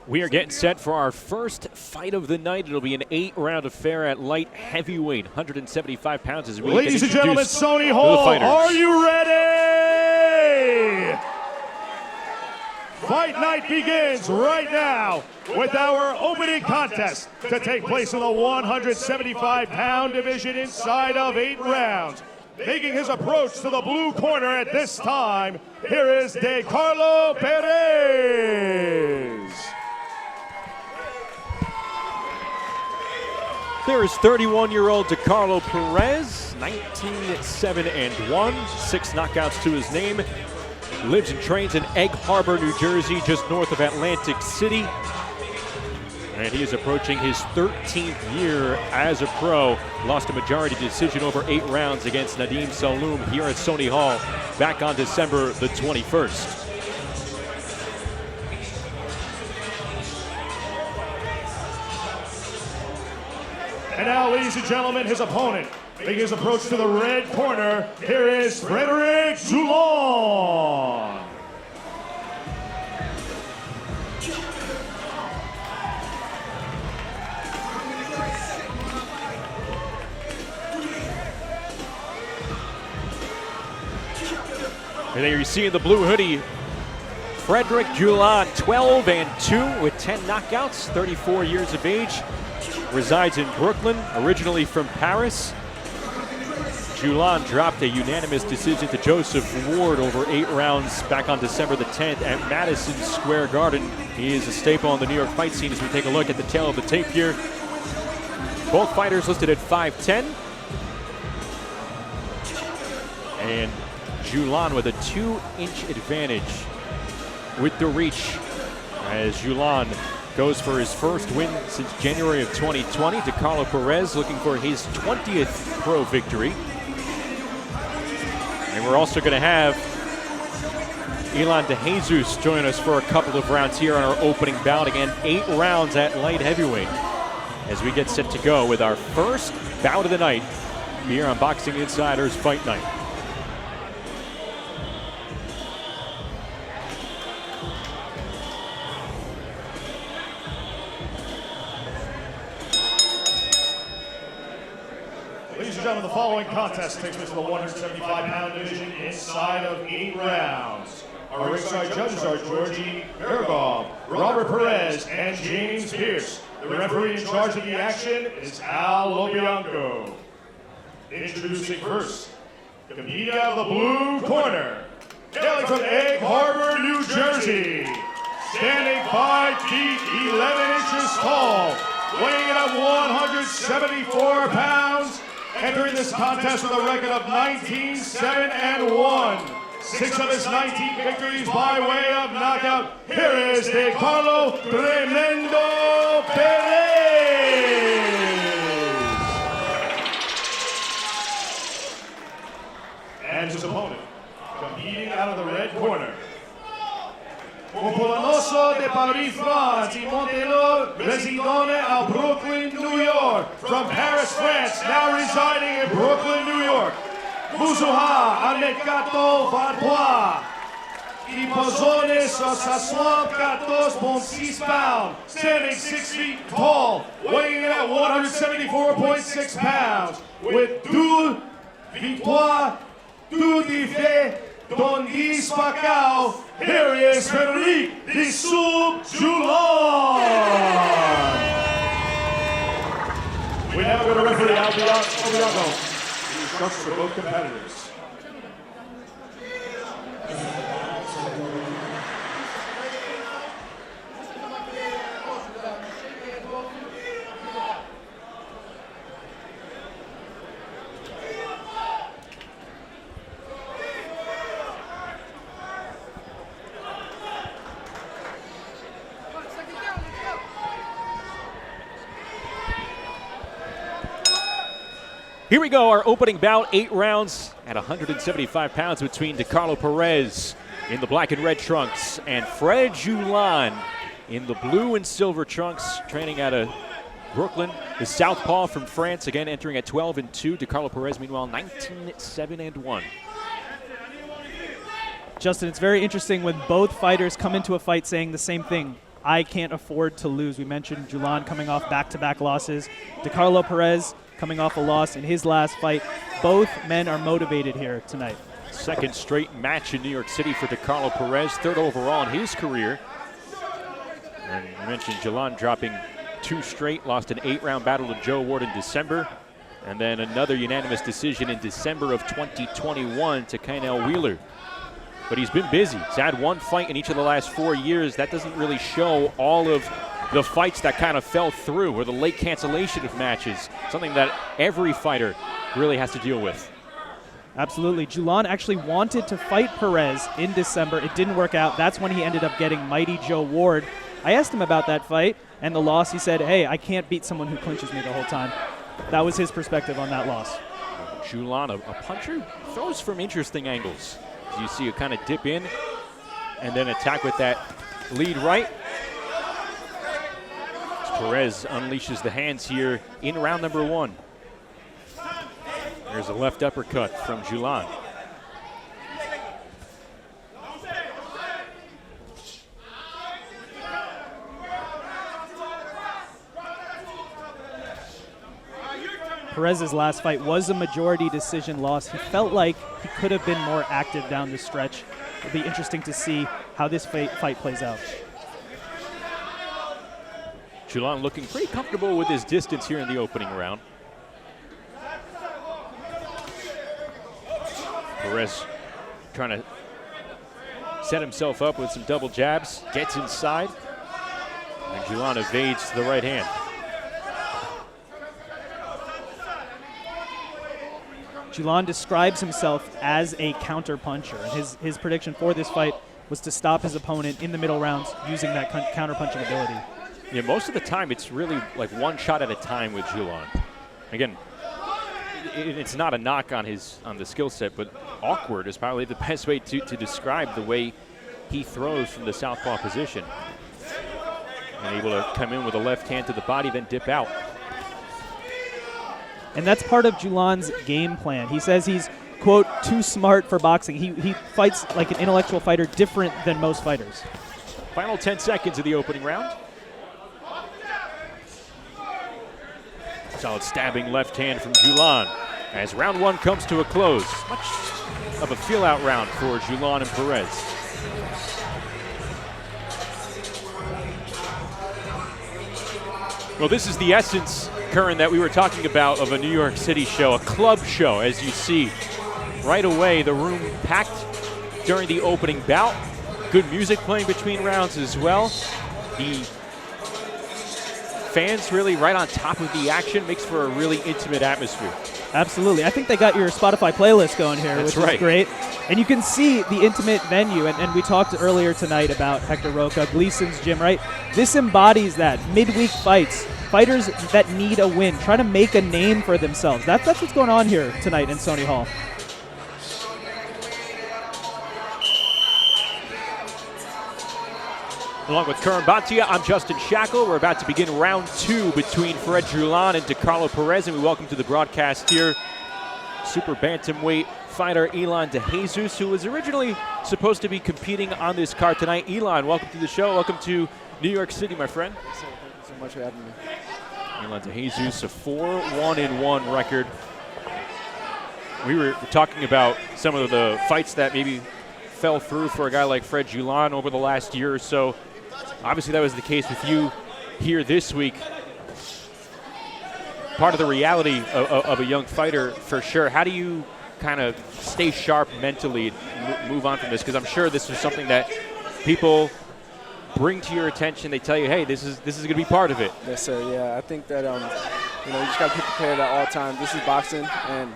We are getting set for our first fight of the night. It'll be an 8-round affair at light heavyweight, 175 pounds. As we Ladies and gentlemen, Sony Hall, are you ready? Fight night begins right now with our opening contest to take place in the 175-pound division inside of 8 rounds. Making his approach to the blue corner at this time, here is Decarlo Perez. There is 31-year-old Decarlo Perez, 19-7-1, 6 knockouts to his name. Lives and trains in Egg Harbor, New Jersey, just north of Atlantic City. And he is approaching his 13th year as a pro. Lost a majority decision over 8 rounds against Nadim Saloum here at Sony Hall back on December the 21st. And now, ladies and gentlemen, his opponent, making his approach to the red corner, here is Julan. And there you see in the blue hoodie, Julan, 12-2 with 10 knockouts, 34 years of age. Resides in Brooklyn, originally from Paris. Julan dropped a unanimous decision to Joseph Ward over 8 rounds back on December the 10th at Madison Square Garden. He is a staple on the New York fight scene as we take a look at the tail of the tape here. Both fighters listed at 5'10". And Julan with a 2-inch advantage with the reach as Julan goes for his first win since January of 2020. Decarlo Perez looking for his 20th pro victory. And we're also going to have Ilan De Jesus join us for a couple of rounds here on our opening bout. Again, 8 rounds at light heavyweight as we get set to go with our first bout of the night here on Boxing Insider's Fight Night. Ladies and gentlemen, the following contest takes place in the 175-pound division inside of 8 rounds. Our ringside judges are Georgie Ergov, Robert Perez, and James Pierce. The referee in charge of the action is Al Lobianco. Introducing first, competing out of the blue corner, hailing from Egg Harbor, New Jersey, standing 5 feet 11 inches tall, weighing in at 174 pounds, entering this contest with a record of 19-7-1. 6 of his 19 victories by way of knockout. Here is Decarlo Tremendo Perez. And his opponent, competing out of the red corner, Populoso de Paris, France, y Montelor, residone à Brooklyn, New York. From Paris, France, now residing in Brooklyn, New York. Muzuha Alekato Vatois. Y Pozones Sassuan 14.6 pounds, standing 6 feet tall, weighing in at 174.6 pounds, with 2 victoires, 2 défaites, dont 10 Pacao. Here is Frederic Dissoub Julan. We now go to referee Al Lobianco. He instructs for both competitors. Here we go, our opening bout, 8 rounds at 175 pounds between Decarlo Perez in the black and red trunks and Julan in the blue and silver trunks, training out of Brooklyn. The southpaw from France, again entering at 12-2. Decarlo Perez, meanwhile, 19-7-1. Justin, it's very interesting when both fighters come into a fight saying the same thing. I can't afford to lose. We mentioned Julan coming off back-to-back losses. Decarlo Perez coming off a loss in his last fight. Both men are motivated here tonight. Second straight match in New York City for Decarlo Perez, third overall in his career. And you mentioned Julan dropping 2 straight, lost an 8-round battle to Joe Ward in December, and then another unanimous decision in December of 2021 to Kynell Wheeler. But he's been busy. He's had 1 fight in each of the last 4 years. That doesn't really show all of the fights that kind of fell through or the late cancellation of matches, something that every fighter really has to deal with. Absolutely. Julan actually wanted to fight Perez in December. It didn't work out. That's when he ended up getting mighty Joe Ward. I asked him about that fight and the loss. He said, hey, I can't beat someone who clinches me the whole time. That was his perspective on that loss. Julan, a puncher, throws from interesting angles. You see a kind of dip in and then attack with that lead right. Perez unleashes the hands here in round number 1. There's a left uppercut from Julan. Perez's last fight was a majority decision loss. He felt like he could have been more active down the stretch. It'll be interesting to see how this fight plays out. Julan looking pretty comfortable with his distance here in the opening round. Perez trying to set himself up with some double jabs, gets inside, and Julan evades the right hand. Julan describes himself as a counter puncher, and his prediction for this fight was to stop his opponent in the middle rounds using that counter punching ability. Yeah, most of the time it's really like one shot at a time with Julan. Again, it's not a knock on the skill set, but awkward is probably the best way to describe the way he throws from the southpaw position. And able to come in with a left hand to the body, then dip out. And that's part of Julan's game plan. He says he's, quote, too smart for boxing. He fights like an intellectual fighter, different than most fighters. Final 10 seconds of the opening round. Solid stabbing left hand from Julan as round 1 comes to a close. Much of a feel-out round for Julan and Perez. Well, this is the essence, Curran, that we were talking about of a New York City show, a club show, as you see. Right away, the room packed during the opening bout. Good music playing between rounds as well. The fans really right on top of the action, makes for a really intimate atmosphere. Absolutely. I think they got your Spotify playlist going here, That's which right. is great. And you can see the intimate venue. And we talked earlier tonight about Hector Roca, Gleason's gym, right? This embodies that. Midweek fights, fighters that need a win, trying to make a name for themselves. That's what's going on here tonight in Sony Hall. Along with Curran Bhatia, I'm Justin Shackle. We're about to begin round 2 between Fred Julan and Decarlo Perez, and we welcome to the broadcast here super bantamweight fighter Elan De Jesus, who was originally supposed to be competing on this card tonight. Elan, welcome to the show. Welcome to New York City, my friend. Thank you so much for having me. Elan De Jesus, a 4-1-1 record. We were talking about some of the fights that maybe fell through for a guy like Fred Julan over the last year or so. Obviously, that was the case with you here this week. Part of the reality of a young fighter, for sure. How do you kind of stay sharp mentally and move on from this? Because I'm sure this is something that people bring to your attention. They tell you, hey, this is going to be part of it. Yes, sir. Yeah, I think that you just got to be prepared at all times. This is boxing, and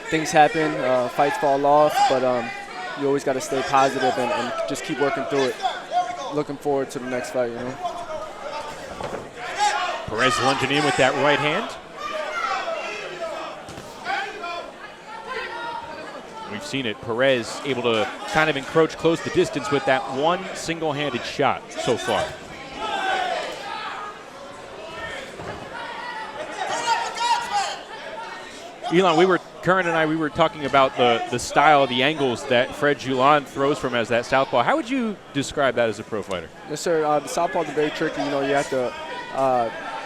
things happen. Fights fall off, but you always got to stay positive and just keep working through it. Looking forward to the next fight, you know. Perez lunging in with that right hand. We've seen it. Perez able to kind of encroach close the distance with that one single-handed shot so far. Elon, Curran and I, we were talking about the style, the angles that Fred Julan throws from as that southpaw. How would you describe that as a pro fighter? Yes, sir. The southpaws are very tricky. You know, you have to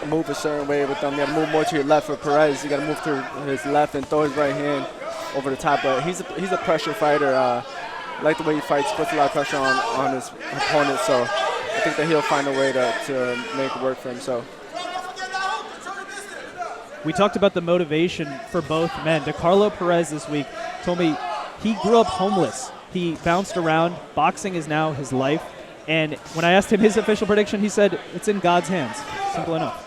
move a certain way with them. You got to move more to your left for Perez. You got to move to his left and throw his right hand over the top. But he's a pressure fighter. I like the way he fights, puts a lot of pressure on his opponent. So I think that he'll find a way to make it work for himself. We talked about the motivation for both men. Decarlo Perez this week told me he grew up homeless. He bounced around. Boxing is now his life. And when I asked him his official prediction, he said it's in God's hands. Simple enough.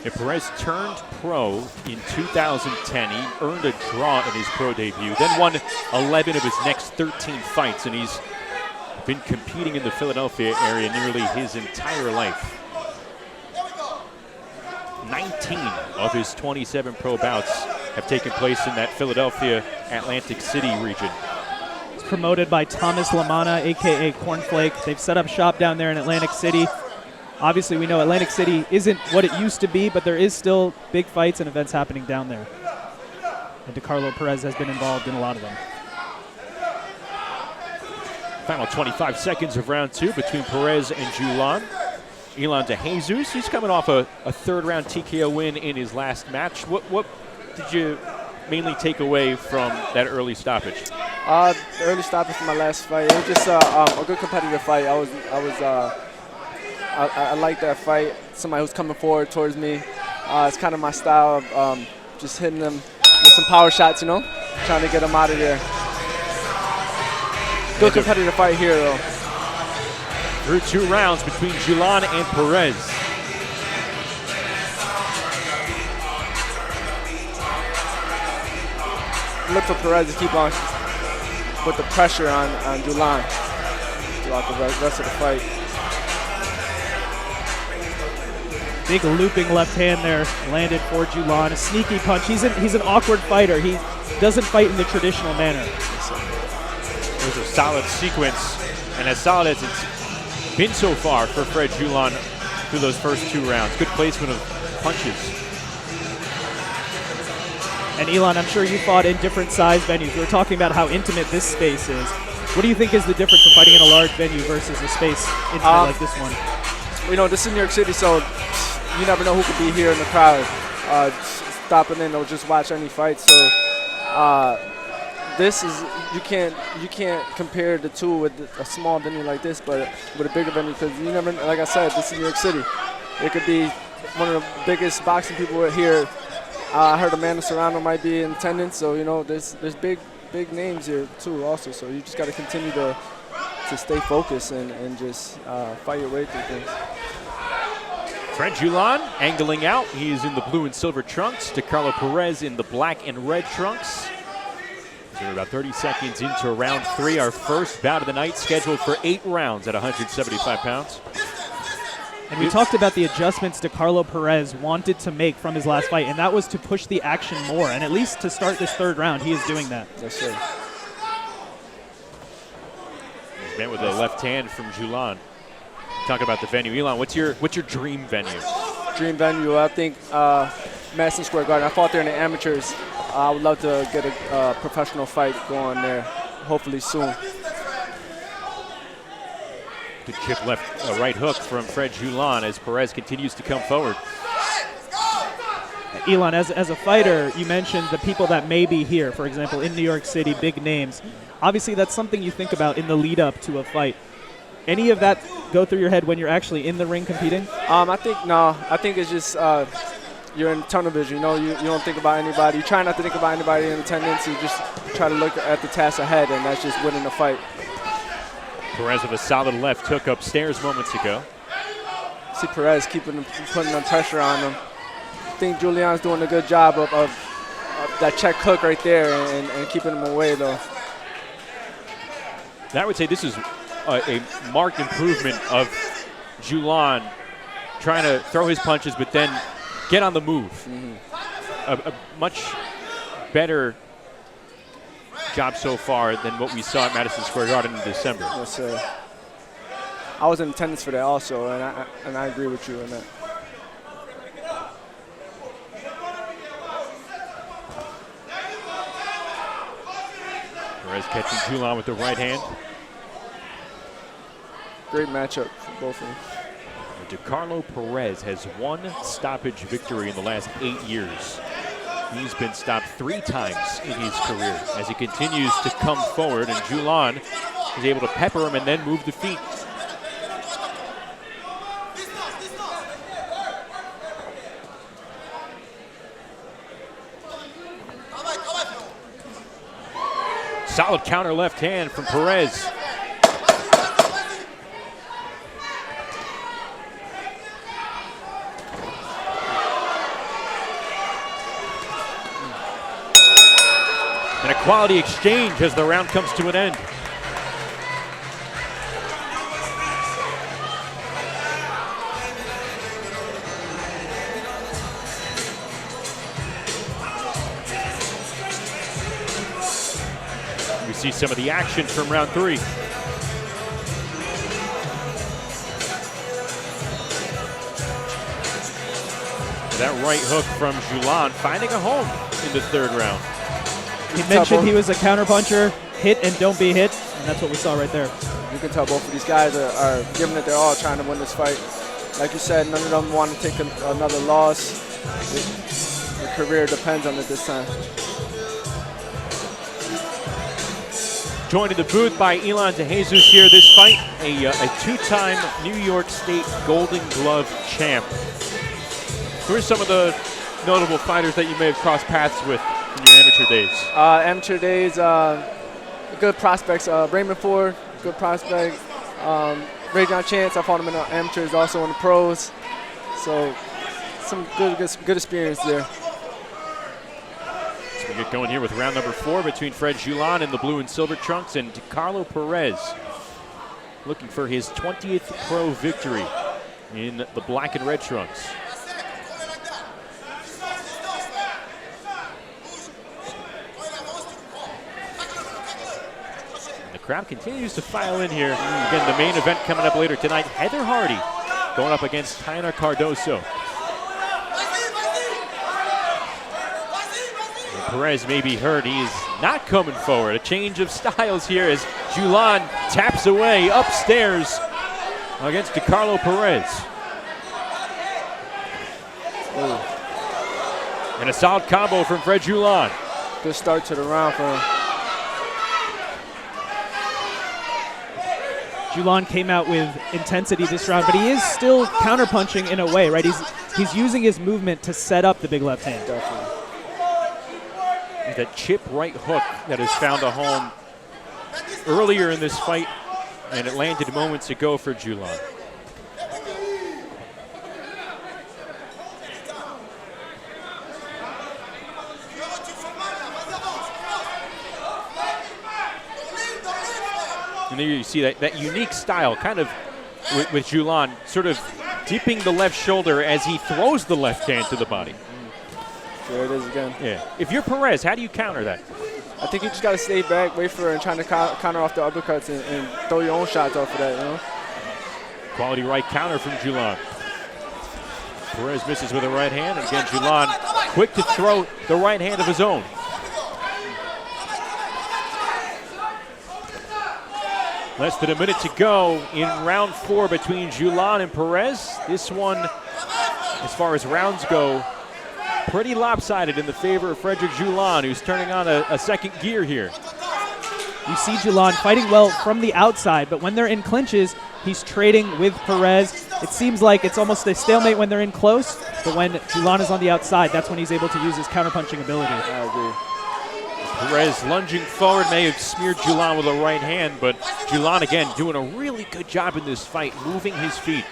Yeah, Perez turned pro in 2010. He earned a draw in his pro debut, then won 11 of his next 13 fights, and he's been competing in the Philadelphia area nearly his entire life. 19 of his 27 pro bouts have taken place in that Philadelphia, Atlantic City region. He's promoted by Thomas Lamana, a.k.a. Cornflake. They've set up shop down there in Atlantic City. Obviously, we know Atlantic City isn't what it used to be, but there is still big fights and events happening down there. And Decarlo Perez has been involved in a lot of them. Final 25 seconds of round two between Perez and Julan. Elon de Jesus, he's coming off a third-round TKO win in his last match. What did you mainly take away from that early stoppage? The early stoppage from my last fight, it was just a good competitive fight. I like that fight. Somebody who's coming forward towards me. It's kind of my style of just hitting them with some power shots, you know, trying to get them out of there. Good competitive fight here, though. Through 2 rounds between Julan and Perez. Look for Perez to keep on with the pressure on Julan throughout the rest of the fight. Big looping left hand there, landed for Julan. A sneaky punch. He's an awkward fighter. He doesn't fight in the traditional manner. It was a solid sequence, and as solid as it's been so far for Fred Julan through those first 2 rounds. Good placement of punches. And Elon, I'm sure you fought in different size venues. We were talking about how intimate this space is. What do you think is the difference of fighting in a large venue versus a space intimate like this one? You know, this is New York City, so you never know who could be here in the crowd, stopping in or just watch any fight. So this is you can't compare the two with a small venue like this, but with a bigger venue, because you never, like I said, this is New York City. It could be one of the biggest boxing people here. I heard Amanda Serrano might be in attendance, so you know there's big names here too also. So you just got to continue to stay focused and just fight your way through things. Fred Julan angling out. He is in the blue and silver trunks. Decarlo Perez in the black and red trunks. So we're about 30 seconds into round 3. Our first bout of the night, scheduled for 8 rounds at 175 pounds. And we talked about the adjustments Decarlo Perez wanted to make from his last fight, and that was to push the action more. And at least to start this 3rd round, he is doing that. Yes, sir. He's met with a left hand from Julan. Talk about the venue. Elon, what's your dream venue? Dream venue, I think Madison Square Garden. I fought there in the amateurs. I would love to get a professional fight going there, hopefully soon. Good chip left, right hook from Fred Julan as Perez continues to come forward. Elon, as a fighter, you mentioned the people that may be here, for example, in New York City, big names. Obviously, that's something you think about in the lead up to a fight. Any of that go through your head when you're actually in the ring competing? I think it's just you're in tunnel vision. You know, you don't think about anybody. You try not to think about anybody in attendance. You just try to look at the task ahead, and that's just winning the fight. Perez with a solid left hook upstairs moments ago. See Perez putting the pressure on him. I think Julian's doing a good job of that check hook right there and keeping him away, though. I would say this is a marked improvement of Julan trying to throw his punches but then get on the move. Mm-hmm. A much better job so far than what we saw at Madison Square Garden in December. Yes, sir. I was in attendance for that also, and I agree with you on that. Perez catching Julan with the right hand. Great matchup for both of them. Decarlo Perez has one stoppage victory in the last 8 years. He's been stopped 3 times in his career as he continues to come forward, and Julan is able to pepper him and then move the feet. Solid counter left hand from Perez. And a quality exchange as the round comes to an end. We see some of the action from round 3. That right hook from Julan finding a home in the 3rd round. He mentioned he was a counterpuncher, hit and don't be hit, and that's what we saw right there. You can tell both of these guys are giving it their all, trying to win this fight. Like you said, none of them want to take another loss. Their career depends on it this time. Joined in the booth by Elon DeJesus here. This fight, a 2-time New York State Golden Glove champ. Who are some of the notable fighters that you may have crossed paths with in your amateur days? Amateur days, good prospects. Raymond Ford, good prospect. Ray John Chance, I fought him in the amateurs, also in the pros. So some good experience there. So we get going here with round number 4 between Fred Julan in the blue and silver trunks and Decarlo Perez looking for his 20th pro victory in the black and red trunks. Crowd continues to file in here. Again, the main event coming up later tonight. Heather Hardy going up against Taina Cardoso. And Perez may be hurt. He is not coming forward. A change of styles here as Julan taps away upstairs against Decarlo Perez. And a solid combo from Fred Julan. Good start to the round for him. Julan came out with intensity this round, but he is still counterpunching in a way, right? He's using his movement to set up the big left hand. Definitely. That chip right hook that has found a home earlier in this fight, and it landed moments ago for Julan. And there you see that unique style, kind of with Julan, sort of dipping the left shoulder as he throws the left hand to the body. There it is again. Yeah. If you're Perez, how do you counter that? I think you just got to stay back, wait for it, and trying to counter off the uppercuts and throw your own shots off of that, you know? Quality right counter from Julan. Perez misses with a right hand, and again, Julan quick to throw the right hand of his own. Less than a minute to go in round 4 between Julan and Perez. This one, as far as rounds go, pretty lopsided in the favor of Frederick Julan, who's turning on a second gear here. You see Julan fighting well from the outside, but when they're in clinches, he's trading with Perez. It seems like it's almost a stalemate when they're in close, but when Julan is on the outside, that's when he's able to use his counterpunching ability. I agree. Perez lunging forward may have smeared Julan with a right hand, but Julan again doing a really good job in this fight, moving his feet.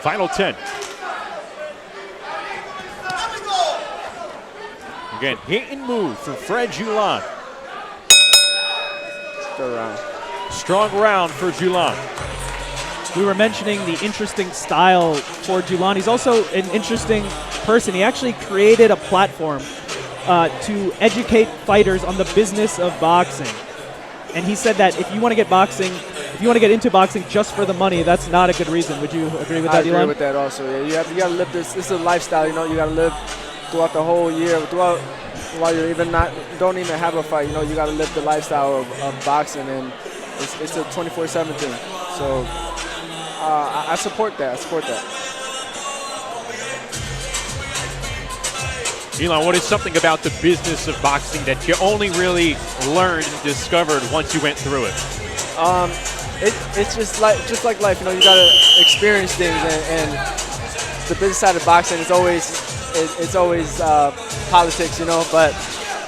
Final 10. Again, hit and move for Fred Julan. Good round. Strong round for Julan. We were mentioning the interesting style for Julan. He's also an interesting person. He actually created a platform to educate fighters on the business of boxing. and he said that if you want to get into boxing just for the money, that's not a good reason. Would you agree with that, I Elon? agree with that also. Yeah, you got to live this. This is a lifestyle. You know, you got to live throughout the whole year, while you're don't even have a fight. You know, you got to live the lifestyle of boxing, and it's a 24/7 thing. So I support that. Elon, what is something about the business of boxing that you only really learned and discovered once you went through it? It's just like life. You know, you gotta experience things, and the business side of boxing is always politics. You know, but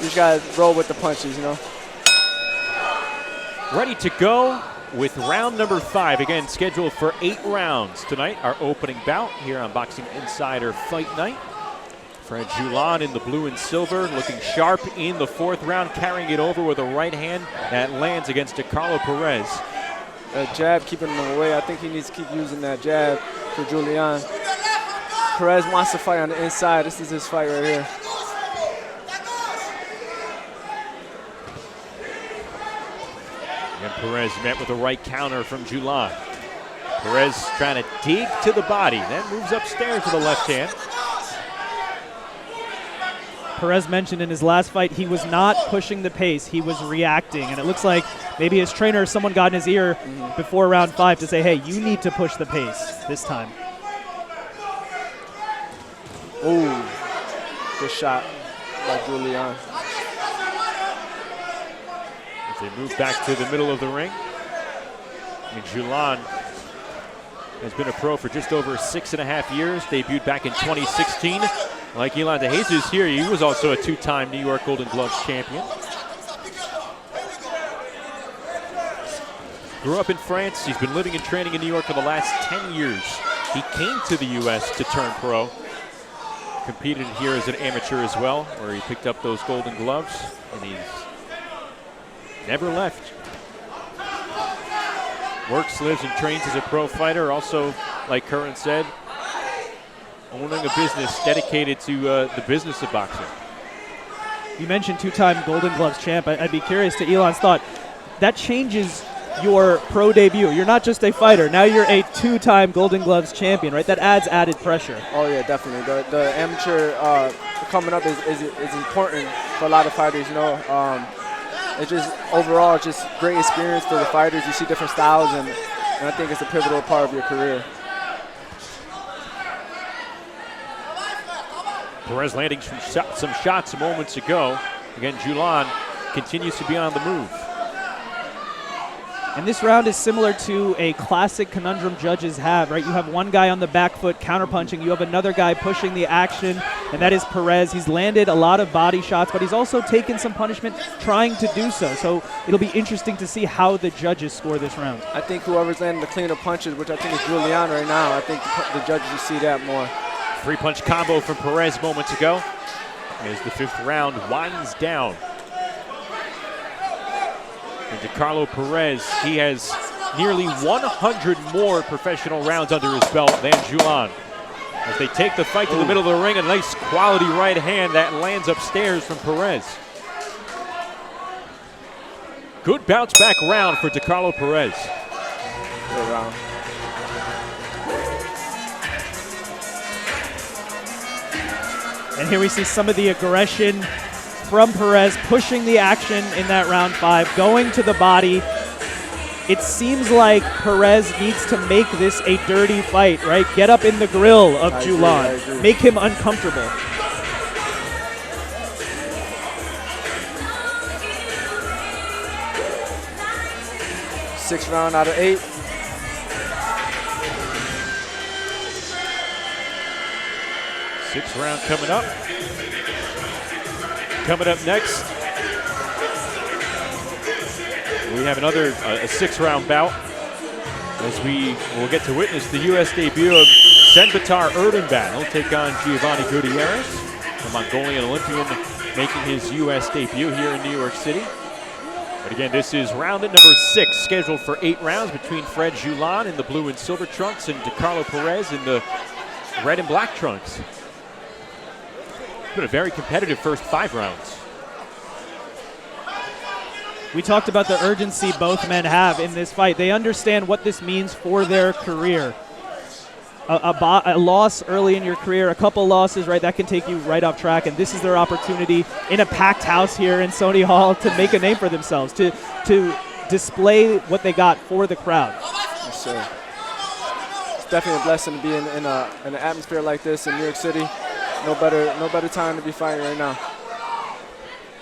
you just gotta roll with the punches. You know. Ready to go with round number 5. Again, scheduled for 8 rounds tonight. Our opening bout here on Boxing Insider Fight Night. Fred Julan in the blue and silver, looking sharp in the 4th round, carrying it over with a right hand that lands against Decarlo Perez. That jab keeping him away. I think he needs to keep using that jab for Julian. Perez wants to fight on the inside. This is his fight right here. And Perez met with a right counter from Julan. Perez trying to dig to the body, then moves upstairs with a left hand. Perez mentioned in his last fight he was not pushing the pace, he was reacting. And it looks like maybe his trainer or someone got in his ear before round 5 to say, hey, you need to push the pace this time. Ooh, good shot by Julian. As they move back to the middle of the ring. Julan has been a pro for just over 6.5 years, debuted back in 2016. Like Elon De Jesus here, he was also a 2-time New York Golden Gloves champion. Grew up in France. He's been living and training in New York for the last 10 years. He came to the U.S. to turn pro. Competed here as an amateur as well, where he picked up those Golden Gloves, and he's never left. Works, lives, and trains as a pro fighter. Also, like Curran said, owning a business dedicated to the business of boxing. You mentioned 2-time Golden Gloves champ. I'd be curious to Elon's thought. That changes your pro debut. You're not just a fighter. Now you're a 2-time Golden Gloves champion, right? That adds added pressure. Oh, yeah, definitely. The amateur coming up is important for a lot of fighters, you know. It's just overall just great experience for the fighters. You see different styles, and I think it's a pivotal part of your career. Perez landing some shots moments ago. Again, Julan continues to be on the move. And this round is similar to a classic conundrum judges have, right? You have one guy on the back foot counterpunching. You have another guy pushing the action, and that is Perez. He's landed a lot of body shots, but he's also taken some punishment trying to do so. So it'll be interesting to see how the judges score this round. I think whoever's landing the cleaner punches, which I think is Julian right now, I think the judges will see that more. 3-punch combo from Perez moments ago. As the 5th round winds down. And Decarlo Perez, he has nearly 100 more professional rounds under his belt than Julan. As they take the fight to the middle of the ring, a nice quality right hand that lands upstairs from Perez. Good bounce back round for Decarlo Perez. Good round. And here we see some of the aggression from Perez, pushing the action in that round 5, going to the body. It seems like Perez needs to make this a dirty fight, right? Get up in the grill of Julan. Make him uncomfortable. Sixth round out of 8. Sixth round coming up. Coming up next, we have another a 6-round bout as we will get to witness the U.S. debut of Senbatar Erdenban. He'll take on Giovanni Gutierrez, the Mongolian Olympian, making his U.S. debut here in New York City. But again, this is round number 6, scheduled for 8 rounds between Fred Julan in the blue and silver trunks and Decarlo Perez in the red and black trunks. Been a very competitive first 5 rounds. We talked about the urgency both men have in this fight. They understand what this means for their career. A loss early in your career, a couple losses, right, that can take you right off track, and this is their opportunity in a packed house here in Sony Hall to make a name for themselves, to display what they got for the crowd. Yes, sir. It's definitely a blessing to be in an atmosphere like this in New York City. No better time to be fighting right now.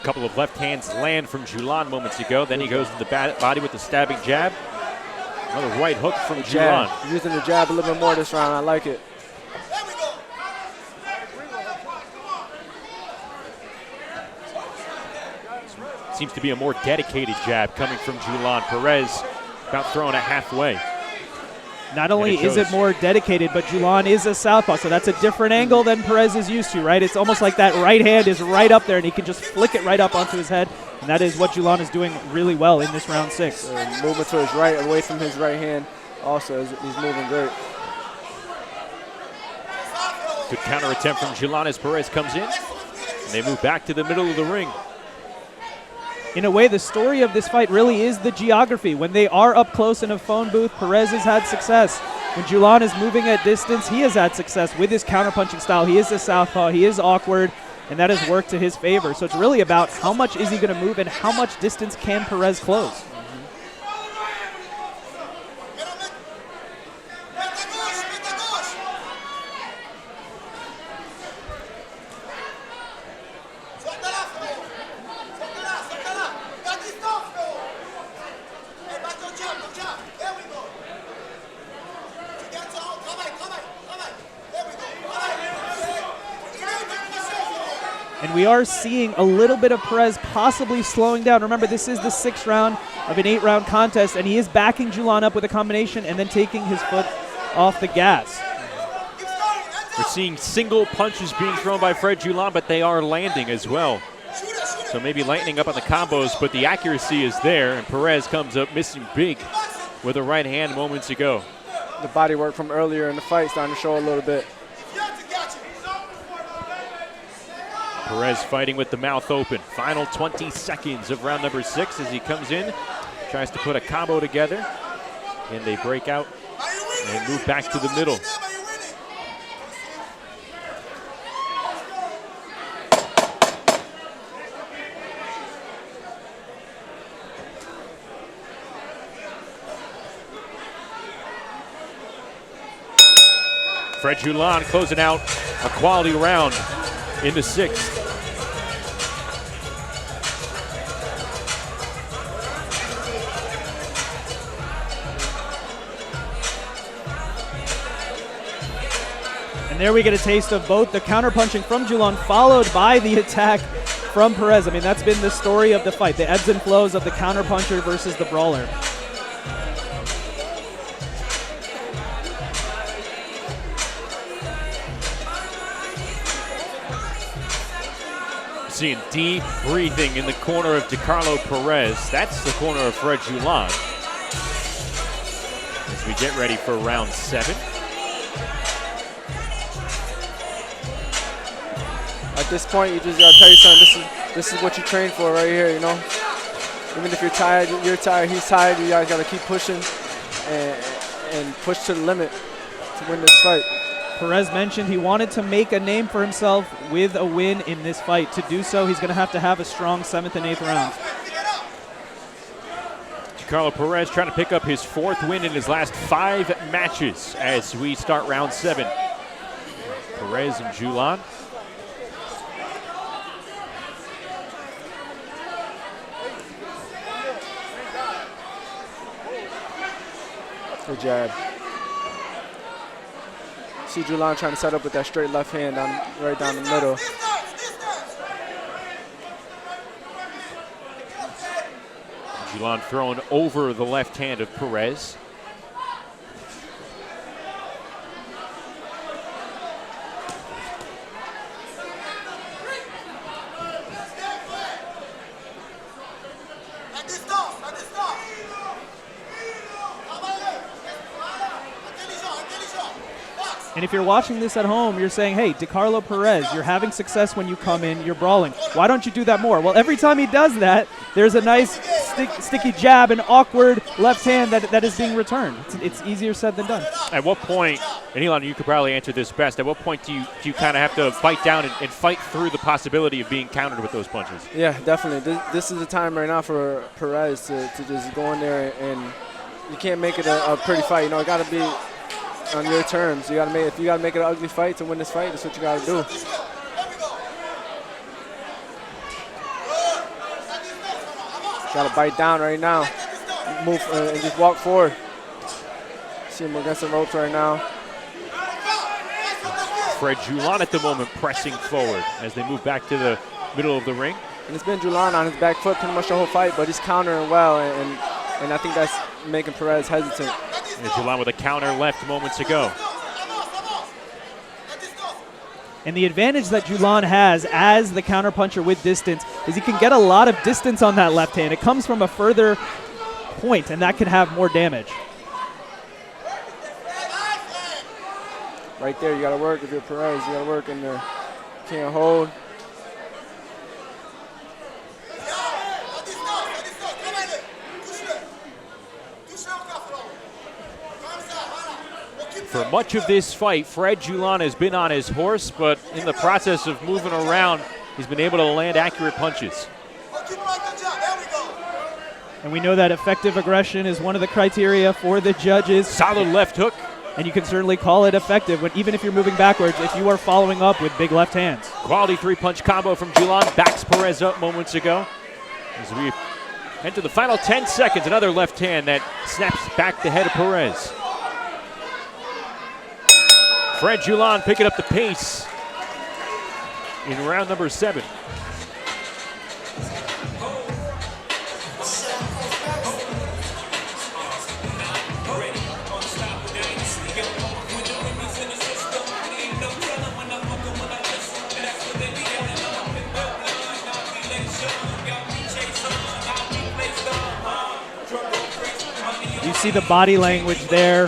A couple of left hands land from Julan moments ago. Then he goes to the body with the stabbing jab. Another right hook from Julan. Using the jab a little bit more this round. I like it. Seems to be a more dedicated jab coming from Julan. Perez about throwing it halfway. Not only is it more dedicated, but Julan is a southpaw, so that's a different angle than Perez is used to, right? It's almost like that right hand is right up there, and he can just flick it right up onto his head, and that is what Julan is doing really well in this round 6. Movement to his right, away from his right hand also, he's moving great. Good counter attempt from Julan as Perez comes in, and they move back to the middle of the ring. In a way, the story of this fight really is the geography. When they are up close in a phone booth, Perez has had success. When Julan is moving at distance, he has had success with his counterpunching style. He is a southpaw, he is awkward, and that has worked to his favor. So it's really about how much is he going to move and how much distance can Perez close. And we are seeing a little bit of Perez possibly slowing down. Remember, this is the 6th round of an 8-round contest, and he is backing Julan up with a combination and then taking his foot off the gas. We're seeing single punches being thrown by Fred Julan, but they are landing as well. So maybe lightening up on the combos, but the accuracy is there, and Perez comes up missing big with a right hand moments ago. The body work from earlier in the fight starting to show a little bit. Perez fighting with the mouth open. Final 20 seconds of round number 6 as he comes in, tries to put a combo together, and they break out and move back to the middle. Fred Julan closing out a quality round in the 6th. And there we get a taste of both the counterpunching from Julan followed by the attack from Perez. I mean, that's been the story of the fight, the ebbs and flows of the counterpuncher versus the brawler. Seeing deep breathing in the corner of Decarlo Perez. That's the corner of Fred Julan. As we get ready for round 7. At this point, you just gotta tell you something. This is what you train for right here, you know. Even if you're tired, he's tired. You guys gotta keep pushing and push to the limit to win this fight. Perez mentioned he wanted to make a name for himself with a win in this fight. To do so, he's going to have a strong 7th and 8th round. Decarlo Perez trying to pick up his 4th win in his last 5 matches as we start round 7. Perez and Julan. Good jab. See Julan trying to set up with that straight left hand right down the middle. Julan thrown over the left hand of Perez. And if you're watching this at home, you're saying, hey, Decarlo Perez, you're having success when you come in, you're brawling. Why don't you do that more? Well, every time he does that, there's a nice sticky jab and awkward left hand that is being returned. It's easier said than done. At what point, and Elon, you could probably answer this best, at what point do you kind of have to fight down and fight through the possibility of being countered with those punches? Yeah, definitely. This is the time right now for Perez to just go in there, and you can't make it a pretty fight. You know, it got to be on your terms. If you gotta make it an ugly fight to win this fight, that's what you gotta do. Gotta bite down right now. Move and just walk forward. See him against the ropes right now. Fred Julan at the moment pressing forward as they move back to the middle of the ring. And it's been Julan on his back foot pretty much the whole fight, but he's countering well, and I think that's making Perez hesitant. And Julan with a counter left moments ago. And the advantage that Julan has as the counterpuncher with distance is he can get a lot of distance on that left hand. It comes from a further point, and that can have more damage. Right there, you gotta work. If you're Perez, you gotta work in there. Can't hold. For much of this fight, Fred Julan has been on his horse, but in the process of moving around, he's been able to land accurate punches. And we know that effective aggression is one of the criteria for the judges. Solid left hook. And you can certainly call it effective, even if you're moving backwards, if you are following up with big left hands. Quality three-punch combo from Julan, backs Perez up moments ago. As we enter the final 10 seconds, another left hand that snaps back the head of Perez. Fred Julan picking up the pace in round number 7. You see the body language there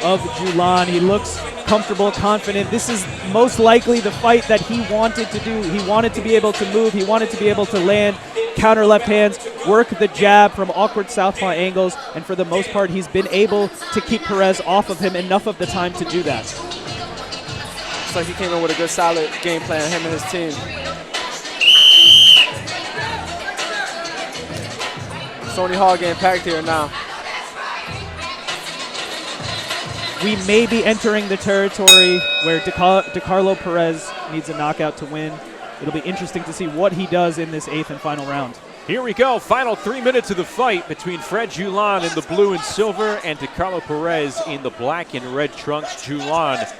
of Julan. He looks comfortable, confident. This is most likely the fight that he wanted to do. He wanted to be able to move. He wanted to be able to land counter left hands, work the jab from awkward southpaw angles, and for the most part, he's been able to keep Perez off of him enough of the time to do that. Looks like he came in with a good, solid game plan, him and his team. Sony Hall getting packed here now. We may be entering the territory where Decarlo Perez needs a knockout to win. It'll be interesting to see what he does in this 8th and final round. Here we go, final 3 minutes of the fight between Fred Julan in the blue and silver and Decarlo Perez in the black and red trunks. Julan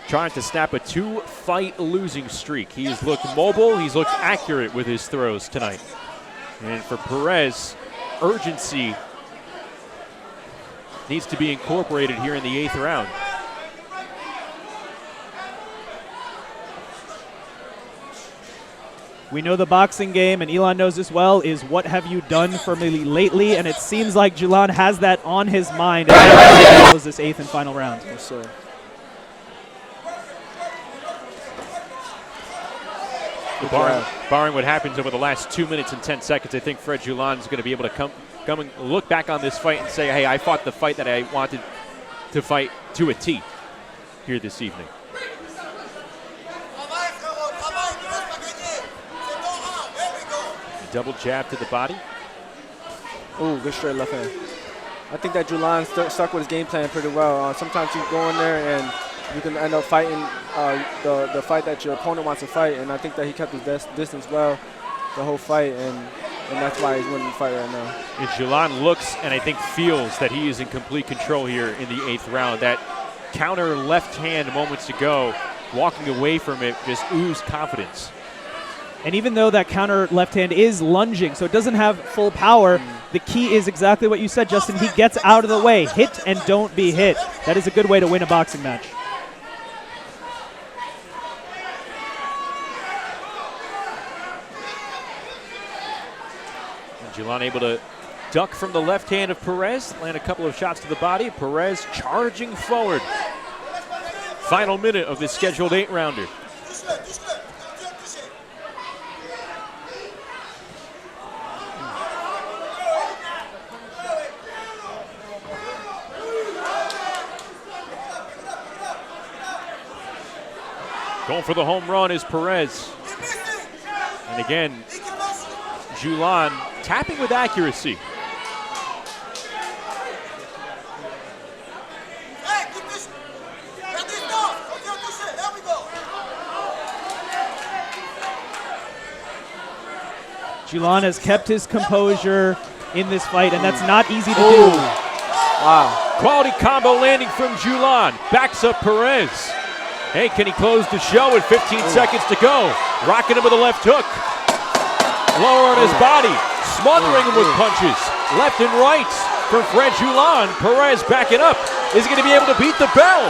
trying to snap a 2-fight losing streak. He has looked mobile, he's looked accurate with his throws tonight. And for Perez, urgency needs to be incorporated here in the 8th round. We know the boxing game, and Elon knows this well, is what have you done for me lately? And it seems like Julan has that on his mind as he goes this 8th and final round. Yes, sir. Barring what happens over the last 2 minutes and 10 seconds, I think Fred Julan is going to be able to come and look back on this fight and say, hey, I fought the fight that I wanted to fight to a T here this evening. Double jab to the body. Ooh, good straight left hand. I think that Julan stuck with his game plan pretty well. Sometimes you go in there and you can end up fighting the fight that your opponent wants to fight, and I think that he kept his distance well the whole fight, and that's why he's winning the fight right now. And Julan looks and I think feels that he is in complete control here in the 8th round. That counter left hand moments ago, walking away from it, just oozed confidence. And even though that counter left hand is lunging, so it doesn't have full power, the key is exactly what you said, Justin. He gets out of the way. Hit and don't be hit. That is a good way to win a boxing match. And Julan able to duck from the left hand of Perez, land a couple of shots to the body. Perez charging forward. Final minute of this scheduled 8-rounder. Going for the home run is Perez. And again, Julan tapping with accuracy. Julan has kept his composure in this fight, and that's not easy to do. Wow. Quality combo landing from Julan. Backs up Perez. Hey, can he close the show with 15 seconds to go? Rocking him with a left hook. Lower on his body. Smothering him with punches. Left and right from Fred Julan. Perez backing up. Is he going to be able to beat the bell?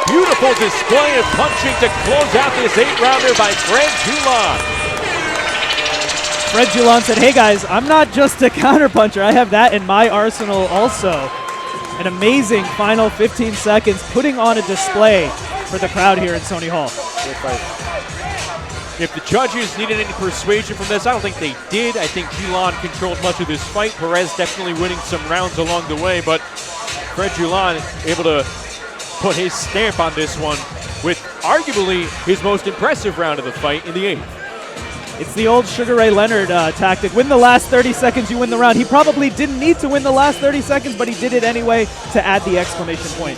Beautiful display of punching to close out this 8-rounder by Fred Julan. Fred Julan said, hey guys, I'm not just a counterpuncher. I have that in my arsenal also. An amazing final 15 seconds, putting on a display for the crowd here in Sony Hall. Good fight. If the judges needed any persuasion from this, I don't think they did. I think Julan controlled much of this fight. Perez definitely winning some rounds along the way, but Fred Julan able to put his stamp on this one with arguably his most impressive round of the fight in the 8th. It's the old Sugar Ray Leonard tactic. Win the last 30 seconds, you win the round. He probably didn't need to win the last 30 seconds, but he did it anyway to add the exclamation point.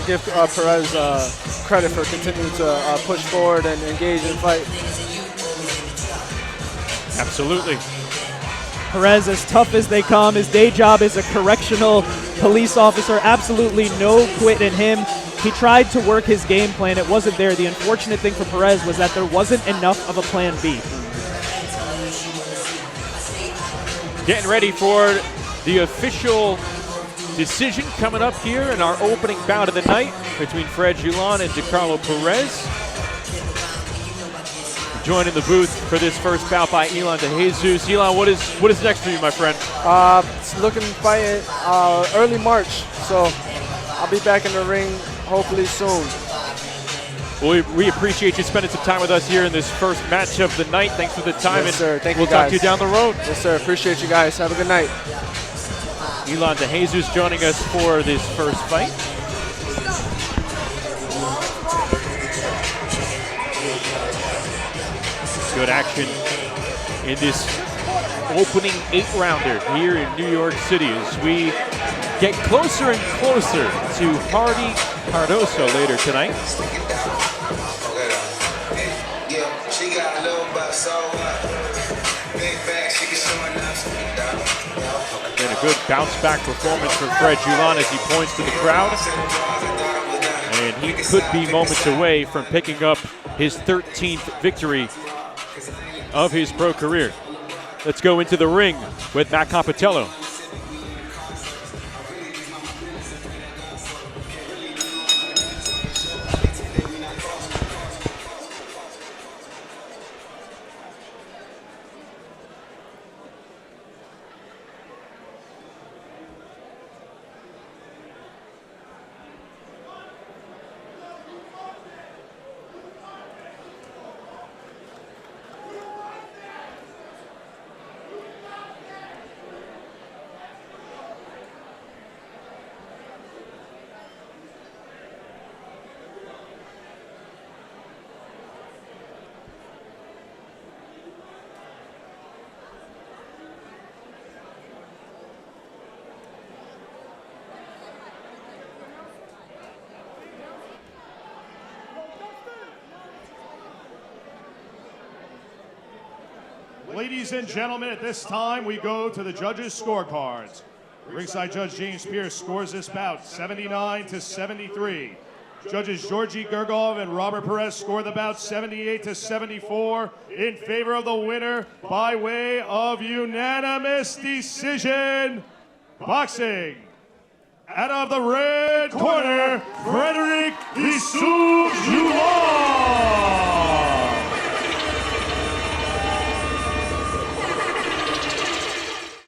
Give Perez credit for continuing to push forward and engage in fight. Absolutely. Perez, as tough as they come, his day job is a correctional police officer. Absolutely no quit in him. He tried to work his game plan. It wasn't there. The unfortunate thing for Perez was that there wasn't enough of a plan B. Getting ready for the official decision coming up here in our opening bout of the night between Fred Julan and Decarlo Perez. Joining the booth for this first bout by Julan de Jesus. Julan, what is next for you, my friend? It's looking to fight early March, so I'll be back in the ring hopefully soon. Well, we appreciate you spending some time with us here in this first match of the night. Thanks for the time, yes, sir. Thank we'll you guys. talk to you down the road. Yes, sir. Appreciate you guys. Have a good night. Julan de Jesus joining us for this first fight. Good action in this opening 8-rounder here in New York City as we get closer and closer to Hardy Cardoso later tonight. And a good bounce-back performance from Fred Julan as he points to the crowd. And he could be moments away from picking up his 13th victory of his pro career. Let's go into the ring with Matt Compitello. Ladies and gentlemen, at this time we go to the judges' scorecards. Ringside Judge James Pierce scores this bout 79-73. Judges Georgi Gergov and Robert Perez score the bout 78-74 in favor of the winner by way of unanimous decision. Boxing. Out of the red corner, Frederick Isu Julan.